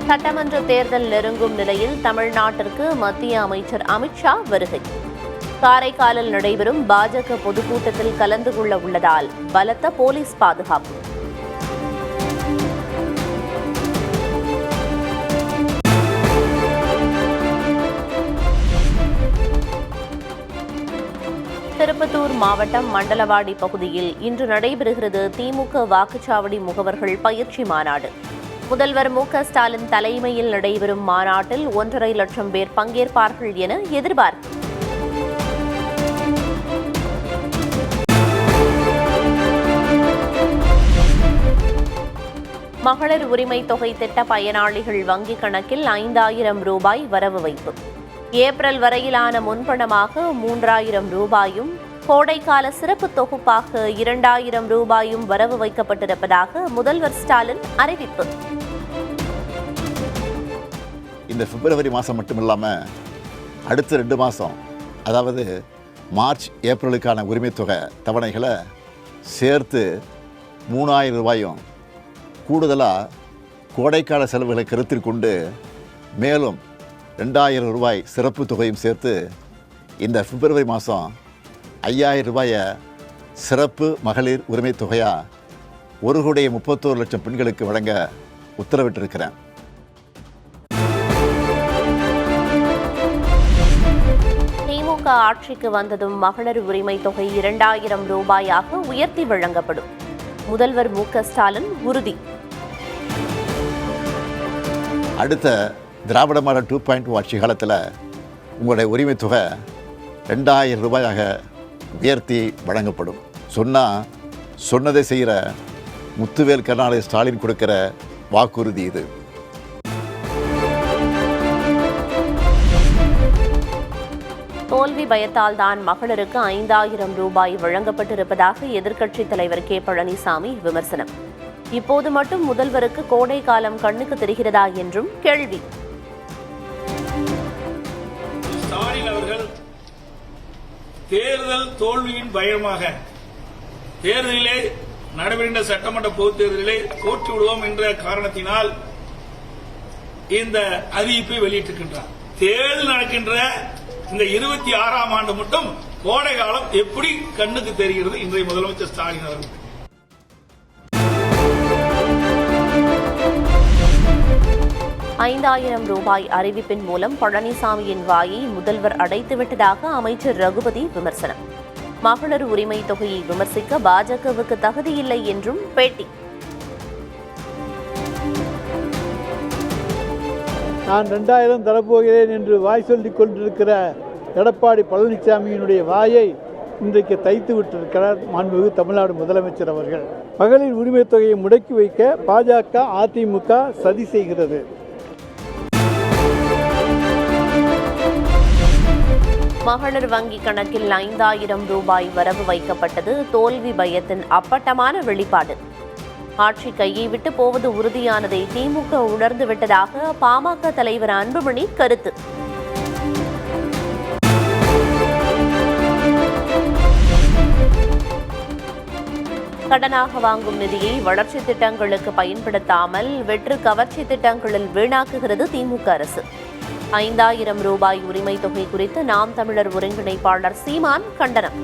சட்டமன்ற தேர்தல் நெருங்கும் நிலையில் தமிழ்நாட்டிற்கு மத்திய அமைச்சர் அமித்ஷா வருகை. காரைக்காலில் நடைபெறும் பாஜக பொதுக்கூட்டத்தில் கலந்து கொள்ள உள்ளதால் பலத்த போலீஸ் பாதுகாப்பு. திருப்பத்தூர் மாவட்டம் மண்டலவாடி பகுதியில் இன்று நடைபெறுகிறது திமுக வாக்குச்சாவடி முகவர்கள் பயிற்சி மாநாடு. முதல்வர் மு.க.ஸ்டாலின் தலைமையில் நடைபெறும் மாநாட்டில் 1.5 லட்சம் பேர் பங்கேற்பார்கள் என எதிர்பார்ப்பு. மகளிர் உரிமை தொகை திட்ட பயனாளிகள் வங்கிக் கணக்கில் 5,000 ரூபாய் வரவு வைப்பு. ஏப்ரல் வரையிலான முன்பணமாக 3,000 ரூபாயும் கோடைக்கால சிறப்பு தொகுப்பாக 2,000 ரூபாயும் வரவு வைக்கப்பட்டிருப்பதாக முதல்வர் ஸ்டாலின் அறிவிப்பு. இந்த பிப்ரவரி மாதம் மட்டும் இல்லாமல் அடுத்த 2 மாதம், அதாவது மார்ச் ஏப்ரலுக்கான உரிமைத்தொகை தவணைகளை சேர்த்து 3,000 ரூபாயும் கூடுதலாக கோடைக்கால செலவுகளை கருத்தில் கொண்டு மேலும் 2,000 ரூபாய் சிறப்பு தொகையும் சேர்த்து இந்த பிப்ரவரி மாதம் 5,000 ரூபாயை சிறப்பு மகளிர் உரிமை தொகையாக 1,31 லட்சம் பெண்களுக்கு வழங்க உத்தரவிட்டிருக்கிறேன். திமுக ஆட்சிக்கு வந்ததும் மகளிர் உரிமை தொகை 2,000 ரூபாயாக உயர்த்தி வழங்கப்படும். முதல்வர் மு.க.ஸ்டாலின் உறுதி. அடுத்த திராவிட மாடல் 2.0 ஆட்சி காலத்தில் உங்களுடைய உரிமை தொகை 2,000 ரூபாயாக உயர்த்தி வழங்கப்படும். சொன்னதை செய்கிற முத்துவேல் கருணாநிதி ஸ்டாலின் கொடுக்கிற வாக்குறுதி இது. தோல்வி பயத்தால் தான் மகளிருக்கு 5,000 ரூபாய் வழங்கப்பட்டிருப்பதாக எதிர்க்கட்சித் தலைவர் கே. பழனிசாமி விமர்சனம். இப்போது மட்டும் முதல்வருக்கு கோடை காலம் கண்ணுக்கு தெரிகிறதா என்றும் கேள்வி. ஸ்டாலின் அவர்கள் தேர்தல் தோல்வியின் பயமாக தேர்தலிலே நடைபெறுகின்ற சட்டமன்ற பொதுத் தேர்தலிலே தோற்று விடுவோம் என்ற காரணத்தினால் இந்த அறிவிப்பை வெளியிட்டிருக்கின்றார். தேர்தல் நடக்கின்ற இந்த 26ஆம் ஆண்டு மட்டும் கோடை காலம் எப்படி கண்ணுக்கு தெரிகிறது இன்றைய முதலமைச்சர் ஸ்டாலின் அவர்கள். 5,000 ரூபாய் அறிவிப்பின் மூலம் பழனிசாமியின் வாயை முதல்வர் அடைத்துவிட்டதாக அமைச்சர் ரகுபதி விமர்சனம். மகளிர் உரிமை தொகையை விமர்சிக்க பாஜகவுக்கு தகுதியில்லை என்றும் பேட்டி. நான் 2,000 தரப்போகிறேன் என்று வாய் சொல்லிக் கொண்டிருக்கிற எடப்பாடி பழனிசாமியினுடைய வாயை இன்றைக்கு தைத்து விட்டிருக்கிறார் மாண்புமிகு தமிழ்நாடு முதலமைச்சர் அவர்கள். மகளிர் உரிமை தொகையை முடக்கி வைக்க பாஜக அதிமுக சதி செய்கிறது. மகளிர் வங்கி கணக்கில் 5,000 ரூபாய் வரவு வைக்கப்பட்டது தோல்வி பயத்தின் அப்பட்டமான வெளிப்பாடு. ஆட்சி கையை விட்டு போவது உறுதியானதை திமுக உணர்ந்து விட்டதாக பாமக தலைவர் அன்புமணி கருத்து. கடனாக வாங்கும் நிதியை வளர்ச்சி திட்டங்களுக்கு பயன்படுத்தாமல் வெற்று கவர்ச்சி திட்டங்களில் வீணாக்குகிறது திமுக அரசு. 5,000 ரூபாய் உரிமை தொகை குறித்து நாம் தமிழர் ஒருங்கிணைப்பாளர் சீமான் கண்டனம்.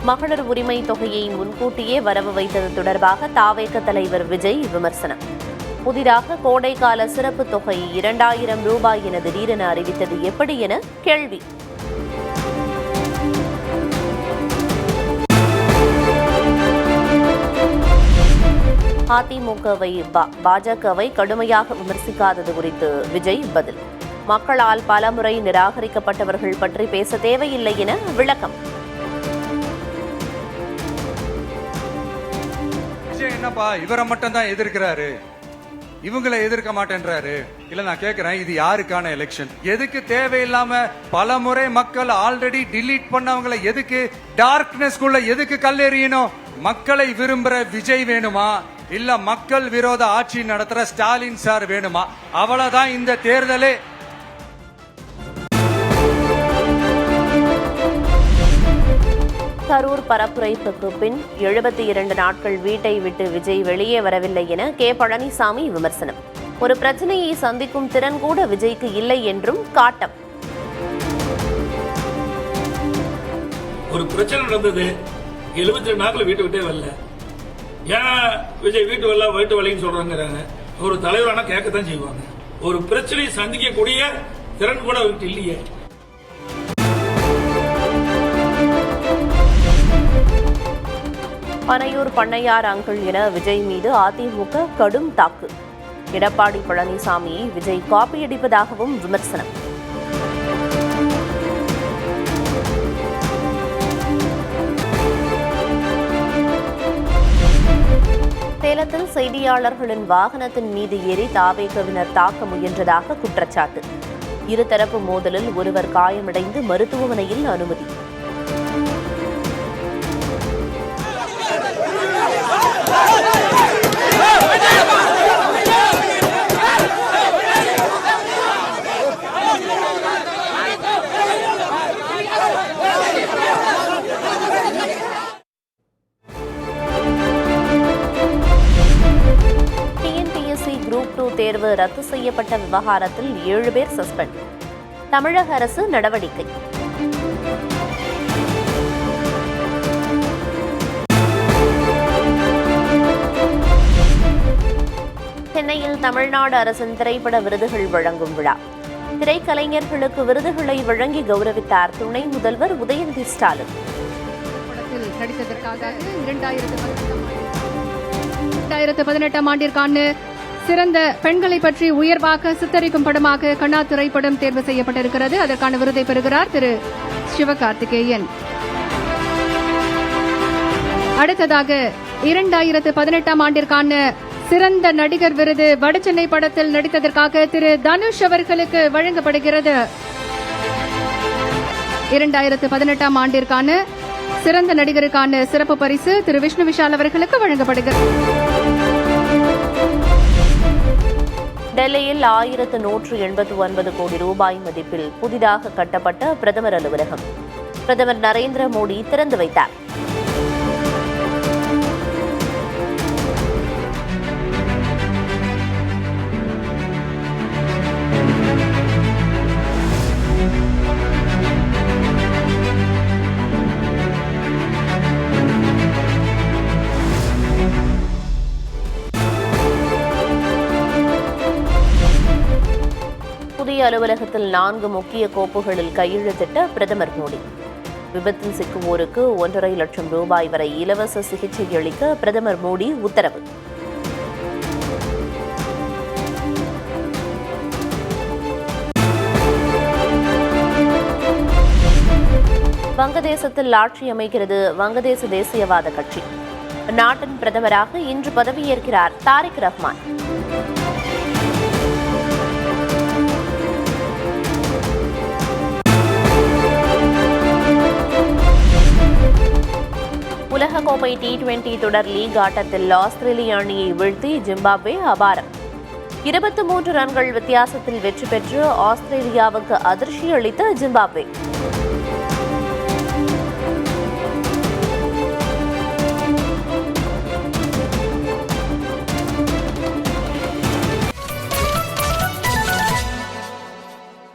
மகளிர் உரிமை தொகையை முன்கூட்டியே வரவு வைத்தது தொடர்பாக தாவேக தலைவர் விஜய் விமர்சனம். புதிதாக கோடைக்கால சிறப்பு தொகை 2,000 ரூபாய் என திடீரென அறிவித்தது எப்படி என கேள்வி. அதிமுகவை பாஜகவை கடுமையாக விமர்சிக்காதது குறித்து விஜய் பதில். மக்களால் பலமுறை நிராகரிக்கப்பட்டவர்கள் பற்றி பேச தேவையில்லை என விளக்கம். என்னப்பா இவரை மட்டும் தான் எதிர்க்கிறாரு, இவங்களை எதிர்க்க மாட்டேன்றாரு. இல்ல நான் கேக்குறேன், இது யாருக்கான எலெக்ஷன்? எதுக்கு தேவையில்லாம பல முறை மக்கள் ஆல்ரெடி டிலீட் பண்ணவங்களை எதுக்கு டார்க்னஸ்குள்ள எதுக்கு கல்லெறியணும்? மக்களை விரும்புற விஜய் வேணுமா, இல்ல மக்கள் விரோத ஆட்சி நடத்துற ஸ்டாலின் சார் வேணுமா? அவ்வளவுதான் இந்த தேர்தலே. கரூர் பரப்புரைப்புக்கு பின் 72 நாட்கள் வீட்டை விட்டு விஜய் வெளியே வரவில்லை என கே பழனிசாமி விமர்சனம். ஒரு பிரச்சனையை சந்திக்கும் திறன் கூட விஜய்க்கு இல்லை என்றும் காட்டம். ஒரு பிரச்சனை நடந்தது, 72 நாட்கள் வீட்டு விட்டே வரல. ஏன் விஜய் வீட்டு வரல, வீட்டு வரலன்னு சொல்றாங்க. ஒரு தலைவரான கேட்கத்தான் செய்வாங்க. ஒரு பிரச்சனையை சந்திக்கக்கூடிய திறன் கூட அவருக்கு இல்லையே. பனையூர் பண்ணையார் அங்கிள் என விஜய் மீது அதிமுக கடும் தாக்கு. எடப்பாடி பழனிசாமியை விஜய் காப்பியடிப்பதாகவும் விமர்சனம். சேலத்தில் செய்தியாளர்களின் வாகனத்தின் மீது ஏறி தாவேகவினர் தாக்க முயன்றதாக குற்றச்சாட்டு. இருதரப்பு மோதலில் ஒருவர் காயமடைந்து மருத்துவமனையில் அனுமதி. குரூப் 2 தேர்வு ரத்து செய்யப்பட்ட விவகாரத்தில் 7 பேர் சஸ்பெண்ட். தமிழக அரசு நடவடிக்கை. சென்னையில் தமிழ்நாடு அரசின் திரைப்பட விருதுகள் வழங்கும் விழா. திரைக்கலைஞர்களுக்கு விருதுகளை வழங்கி கௌரவித்தார் துணை முதல்வர் உதயநிதி ஸ்டாலின். நடித்ததற்காக 2018ஆம் ஆண்டிற்கான சிறந்த பெண்களை பற்றி உயர்வாக சித்தரிக்கும் படமாக கண்ணா திரைப்படம் தேர்வு செய்யப்பட்டிருக்கிறது. அதற்கான விருதை பெறுகிறார் திரு சிவகார்த்திகேயன். அடுத்ததாக 2018ஆம் ஆண்டிற்கான சிறந்த நடிகர் விருது வடசென்னை படத்தில் நடித்ததற்காக திரு தனுஷ் அவர்களுக்கு வழங்கப்படுகிறது. 2018ஆம் ஆண்டிற்கான சிறந்த நடிகருக்கான சிறப்பு பரிசு திரு விஷ்ணு விஷால் அவர்களுக்கு வழங்கப்படுகிறது. டெல்லியில் 1189 கோடி ரூபாய் மதிப்பில் புதிதாக கட்டப்பட்ட பிரதமர் அலுவலகம் பிரதமர் நரேந்திர மோடி திறந்து வைத்தார். புதிய அலுவலகத்தில் 4 முக்கிய கோப்புகளில் கையெழுத்திட்ட பிரதமர் மோடி. விபத்தில் சிக்குவோருக்கு 1.5 லட்சம் ரூபாய் வரை இலவச சிகிச்சை அளிக்க பிரதமர் மோடி உத்தரவு. வங்கதேசத்தில் ஆட்சி அமைக்கிறது வங்கதேச தேசியவாத கட்சி. நாட்டின் பிரதமராக இன்று பதவியேற்கிறார் தாரிக் ரஹ்மான். உலகக்கோப்பை T20 தொடர் லீக் ஆட்டத்தில் ஆஸ்திரேலிய அணியை வீழ்த்தி ஜிம்பாப்வே அபாரம். 23 ரன்கள் வித்தியாசத்தில் வெற்றி பெற்று ஆஸ்திரேலியாவுக்கு அதிர்ச்சி அளித்த ஜிம்பாப்வே.